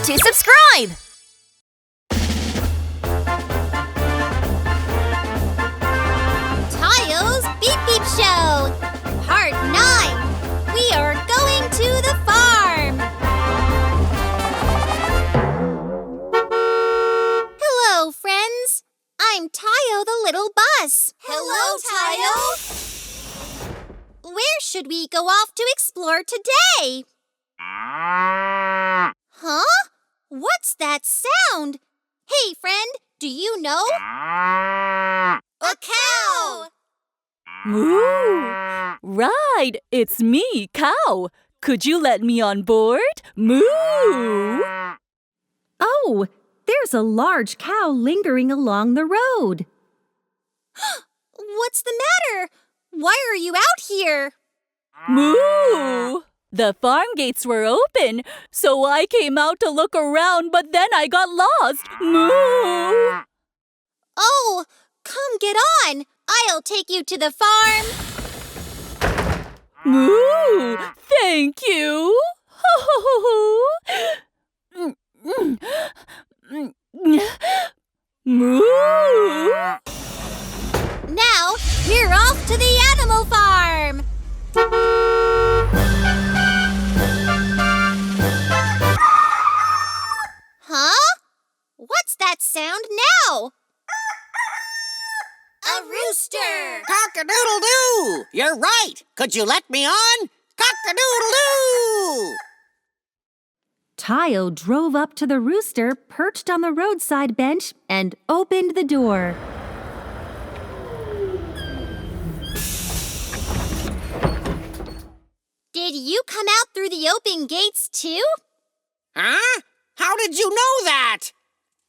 to subscribe! Tayo's Beep Beep Show! Part 9! We are going to the farm! Hello, friends! I'm Tayo the little bus. Hello, Tayo! Where should we go off to explore today? Huh? What's that sound? Hey, friend, do you know? A cow! Moo! Right, it's me, Cow. Could you let me on board? Moo! Oh, there's a large cow lingering along the road. What's the matter? Why are you out here? Moo! The farm gates were open, so I came out to look around, but then I got lost. Moo! Oh, come get on. I'll take you to the farm. Moo! Thank you! Moo! Now, we're off to the animal farm. Huh? What's that sound now? A rooster! Cock-a-doodle-doo! You're right! Could you let me on? Cock-a-doodle-doo! Tayo drove up to the rooster perched on the roadside bench and opened the door. Did you come out through the open gates too? Huh? How did you know that?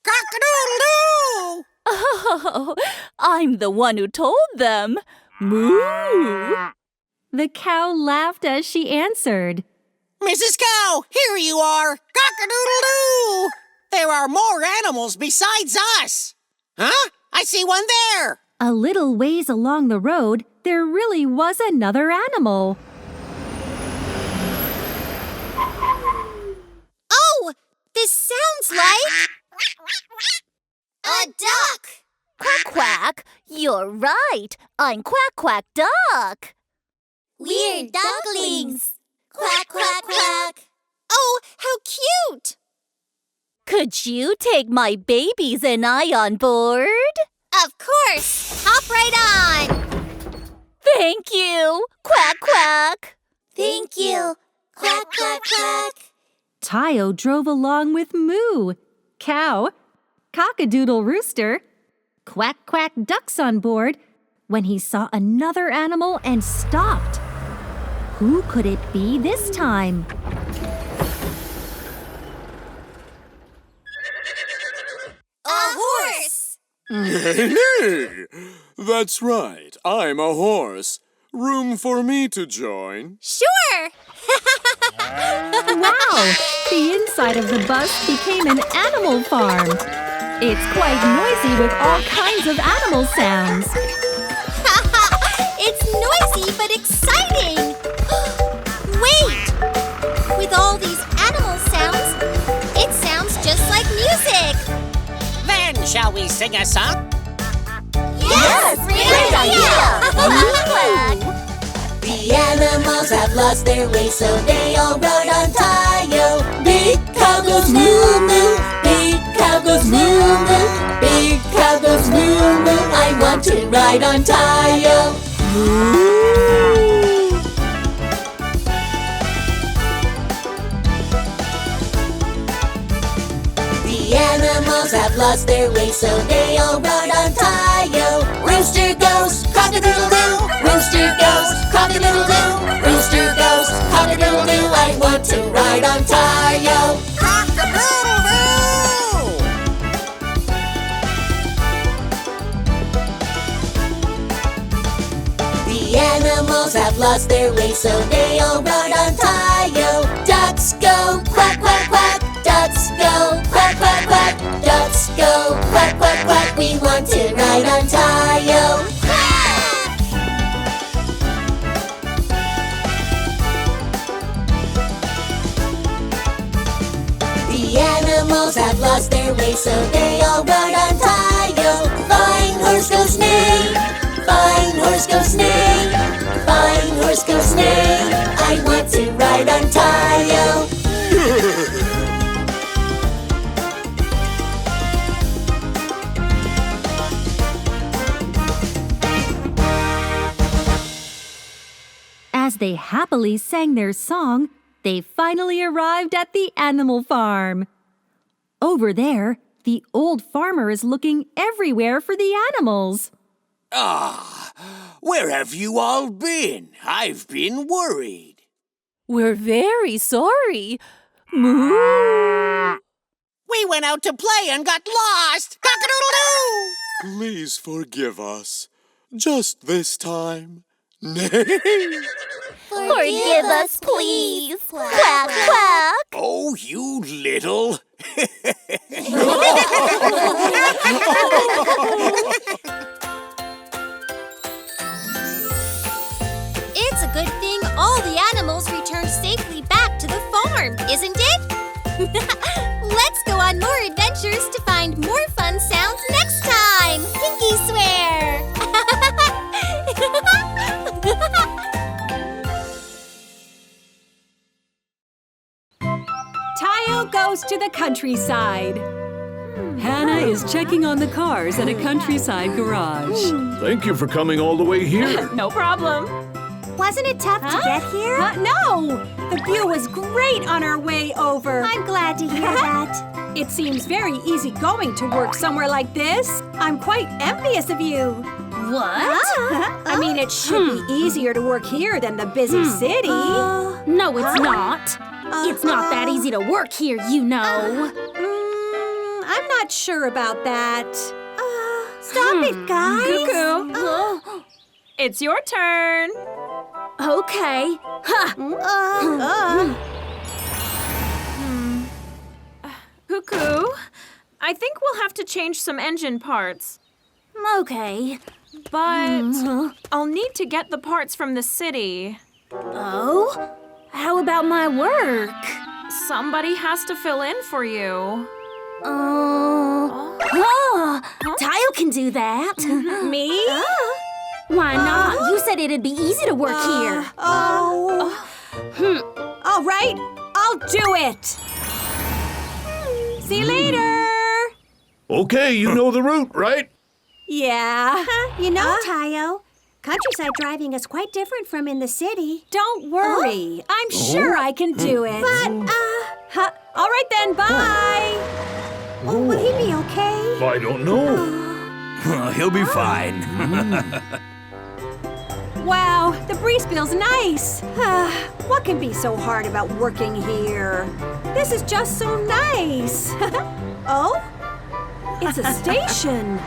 Cock-a-doodle-doo! Oh, I'm the one who told them. Moo! The cow laughed as she answered. Mrs. Cow, here you are! Cock-a-doodle-doo! There are more animals besides us! Huh? I see one there! A little ways along the road, there really was another animal. Oh, this sounds like... A duck! Quack, quack! You're right! I'm Quack, quack, duck! We're ducklings! Quack, quack, quack! Oh, how cute! Could you take my babies and I on board? Of course! Hop right on! Thank you! Quack, quack! Thank you! Quack, quack, quack! Tayo drove along with Moo, Cow, Cock-a-doodle Rooster, Quack Quack Ducks on board when he saw another animal and stopped. Who could it be this time? A horse! Nay, that's right. I'm a horse. Room for me to join? Sure! Wow! The inside of the bus became an animal farm. It's quite noisy with all kinds of animal sounds. It's noisy but exciting! Wait! With all these animal sounds, it sounds just like music! Then shall we sing a song? Yes! Great idea! The animals have lost their way, so they all rode on Tayo. Big cow goes moo moo, big cow goes moo moo, big cow goes moo moo. I want to ride on Tayo. The animals have lost their way, so they all rode on Tayo. Rooster goes cock-a-doodle-doo, rooster goes cock-a-doodle-doo, rooster goes cock-a-doodle-doo. I want to ride on Tayo. Cock-a-doodle-doo! The animals have lost their way, so they all rode on Tayo. Ducks go quack, quack, quack. Ducks go quack, quack, quack. Ducks go quack, quack, quack. We want to ride on Tayo. Quack! The animals lost their way, so they all rode on Tayo. Fine horse, go sleigh. Fine horse, go sleigh. Fine horse, go sleigh. I want to ride on Tayo. As they happily sang their song, they finally arrived at the animal farm. Over there, the old farmer is looking everywhere for the animals. Where have you all been? I've been worried. We're very sorry. Moo! We went out to play and got lost. Cock-a-doodle-doo! Please forgive us. Just this time. Forgive us, please. Quack, quack. Oh, you little. It's a good thing all the animals returned safely back to the farm, isn't it? Let's go on more adventures to find more fun sounds next time. Pinky swear! Tayo goes to the countryside. Hannah is checking on the cars at a countryside garage. Thank you for coming all the way here. No problem. Wasn't it tough to get here? No! The view was great on our way over. I'm glad to hear that. It seems very easy going to work somewhere like this. I'm quite envious of you. What? I mean, it should be easier to work here than the busy city. No, it's not. It's not that easy to work here, you know. I'm not sure about that. Stop it, guys. Cuckoo. It's your turn. Okay. Cuckoo, I think we'll have to change some engine parts. Okay. But I'll need to get the parts from the city. Oh? How about my work? Somebody has to fill in for you. Tayo can do that. Me? Why not? You said it'd be easy to work here. All right, I'll do it. See you later. Okay, you know the route, right? Yeah. You know, Tayo, countryside driving is quite different from in the city. Don't worry. I'm sure I can do it. But, all right then, bye. will he be okay? I don't know. He'll be fine. Wow, the breeze feels nice. What can be so hard about working here? This is just so nice. Oh? It's a station.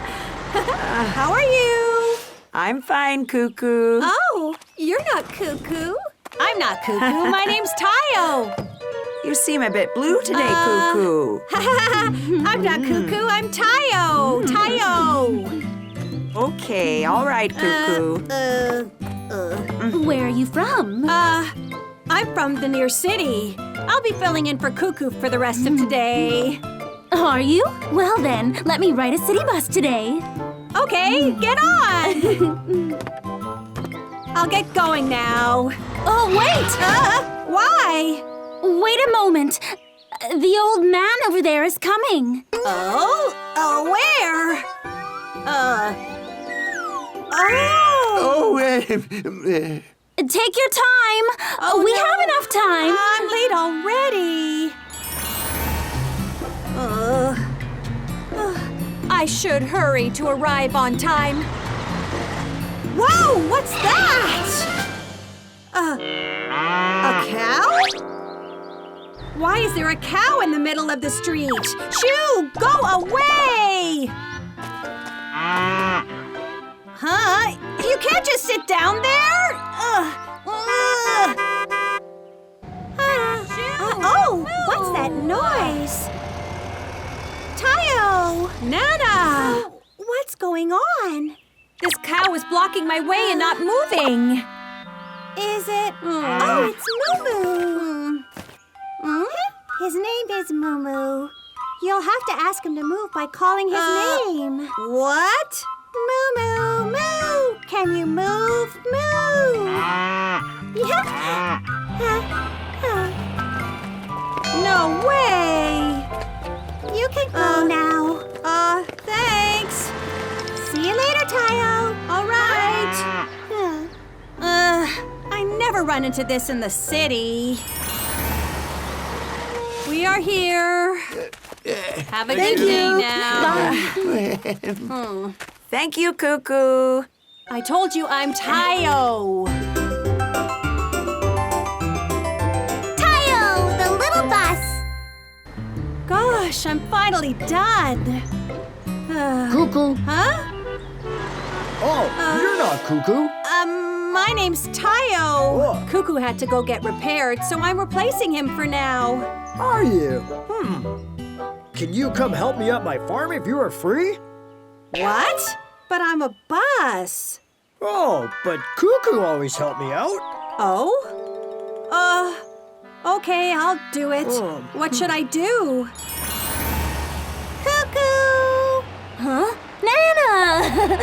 How are you? I'm fine, Cuckoo. Oh, you're not Cuckoo. I'm not Cuckoo. My name's Tayo. You seem a bit blue today, Cuckoo. I'm not Cuckoo. I'm Tayo. Tayo. Okay, all right, Cuckoo. Where are you from? I'm from the near city. I'll be filling in for Cuckoo for the rest of today. Are you? Well then, let me ride a city bus today. Okay, get on. I'll get going now. Oh, wait! Why? Wait a moment. The old man over there is coming. Where? Take your time. We have enough time. I'm late already. I should hurry to arrive on time. Whoa, what's that? A cow? Why is there a cow in the middle of the street? Shoo, go away! Huh? You can't just sit down there? Oh, what's that noise? Tayo! Nana! What's going on? This cow is blocking my way and not moving. Is it? Oh, it's Moo Moo. His name is Moo Moo. You'll have to ask him to move by calling his name. What? Moo, moo, moo. Can you move? Moo. No way. You can go now. Thanks. See you later, Tayo. All right. I never run into this in the city. We are here. Have a good day now. Thank you, Cuckoo. I told you I'm Tayo. Tayo, the little bus. Gosh, I'm finally done. Cuckoo. Huh? Oh, you're not Cuckoo. My name's Tayo. Cuckoo had to go get repaired, so I'm replacing him for now. Are you? Can you come help me at my farm if you are free? What? But I'm a bus. Oh, but Cuckoo always helped me out. Oh? Okay, I'll do it. What should I do? Cuckoo. Huh? Nana!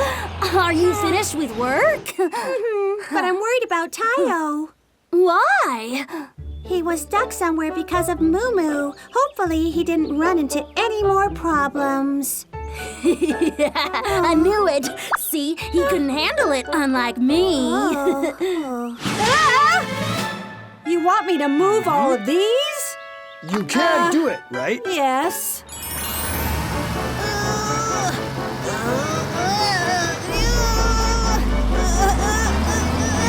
Are you finished with work? But I'm worried about Tayo. Why? He was stuck somewhere because of Moo Moo. Hopefully, he didn't run into any more problems. I knew it. See, he couldn't handle it, unlike me. You want me to move all of these? You can do it, right? Yes.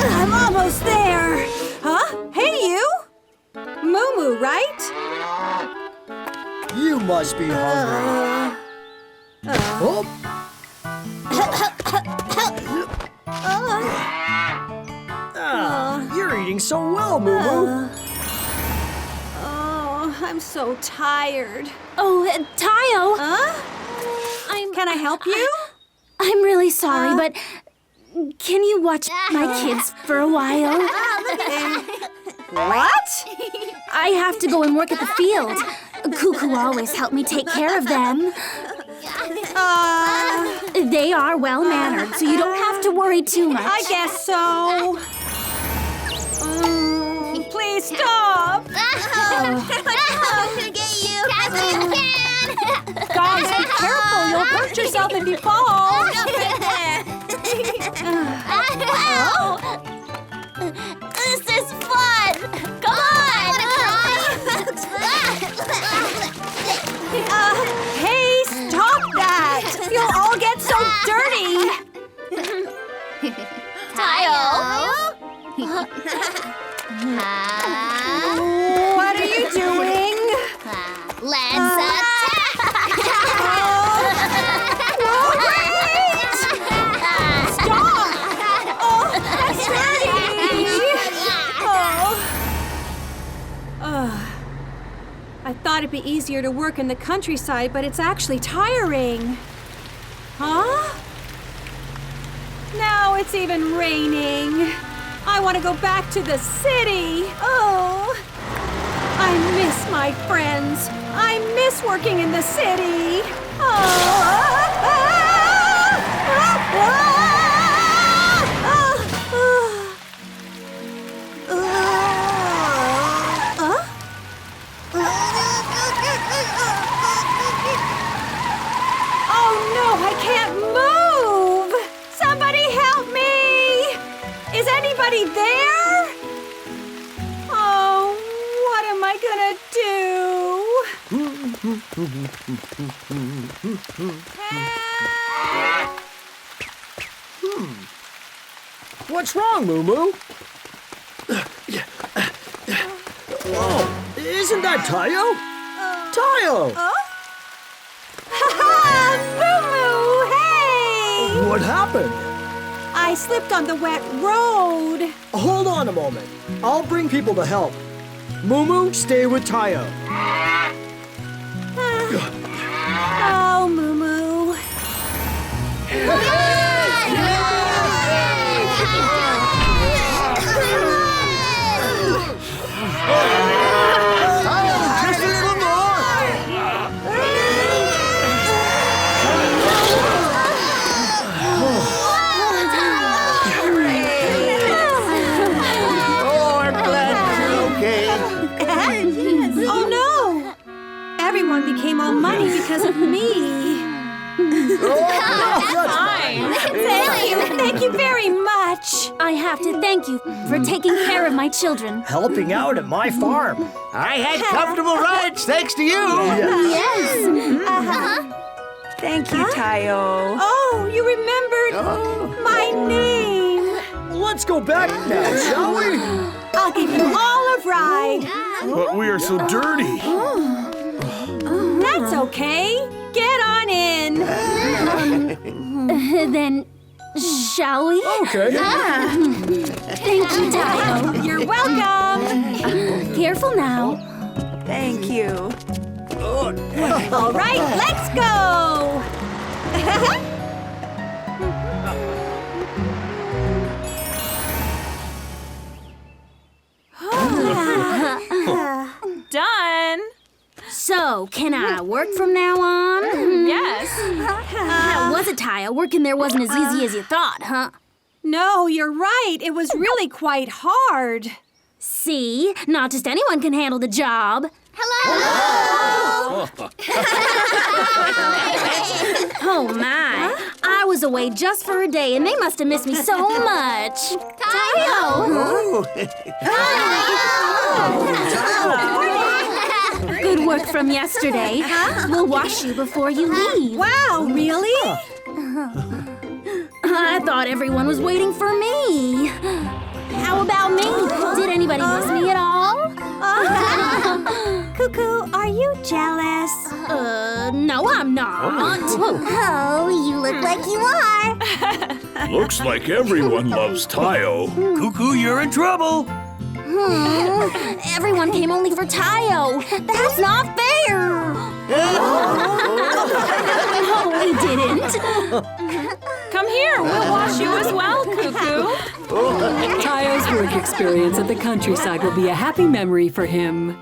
I'm almost there. Huh? Hey, you! Moo Moo, right? You must be hungry. You're eating so well, Moo Moo. I'm so tired. Oh, Tayo! Huh? Can I help you? I'm really sorry, but can you watch my kids for a while? What? I have to go and work at the field. Cuckoo always helped me take care of them. They are well-mannered, so you don't have to worry too much. I guess so. Please stop. I'm gonna get you. Guys, be careful. You'll hurt yourself if you fall. This is fun. Come on. Hey, stop that. You'll all get so dirty. Tayo. What are you doing? Let's attack. Wait! Stop! Oh, that's dirty. I thought it'd be easier to work in the countryside, but it's actually tiring. Huh? Now it's even raining. I want to go back to the city. Oh, I miss my friends. I miss working in the city. Oh no, I can't move! Somebody help me! Is anybody there? Oh, what am I gonna do? What's wrong, Moo Moo? Oh, isn't that Tayo? Tayo! Moo Moo, hey! What happened? I slipped on the wet road. Hold on a moment. I'll bring people to help. Moo Moo, stay with Tayo. Oh, Moo Moo. Just a little more. because of me. Thank you very much. I have to thank you for taking care of my children. Helping out at my farm. I had comfortable rides thanks to you. Yes. Thank you, Tayo. Oh, you remembered my name. Let's go back now, shall we? I'll give you all a ride. But we are so dirty. That's okay. Get on in. Then, shall we? Okay. Thank you, Tayo. You're welcome. Careful now. Thank you. All right, let's go. Done. So, can I work from now on? Yes. How was it, Tayo? Working there wasn't as easy as you thought, huh? No, you're right. It was really quite hard. See? Not just anyone can handle the job. Hello! Oh, my. I was away just for a day, and they must have missed me so much. Tayo! Good work from yesterday. We'll wash you before you leave. Wow, really? I thought everyone was waiting for me. How about me? Did anybody miss me at all? Cuckoo, are you jealous? No, I'm not. Oh, you look like you are. Looks like everyone loves Tayo. Cuckoo, you're in trouble. Everyone came only for Tayo. That's not fair. No, we didn't. Come here, we'll wash you as well, Cuckoo. Tayo's work experience at the countryside will be a happy memory for him.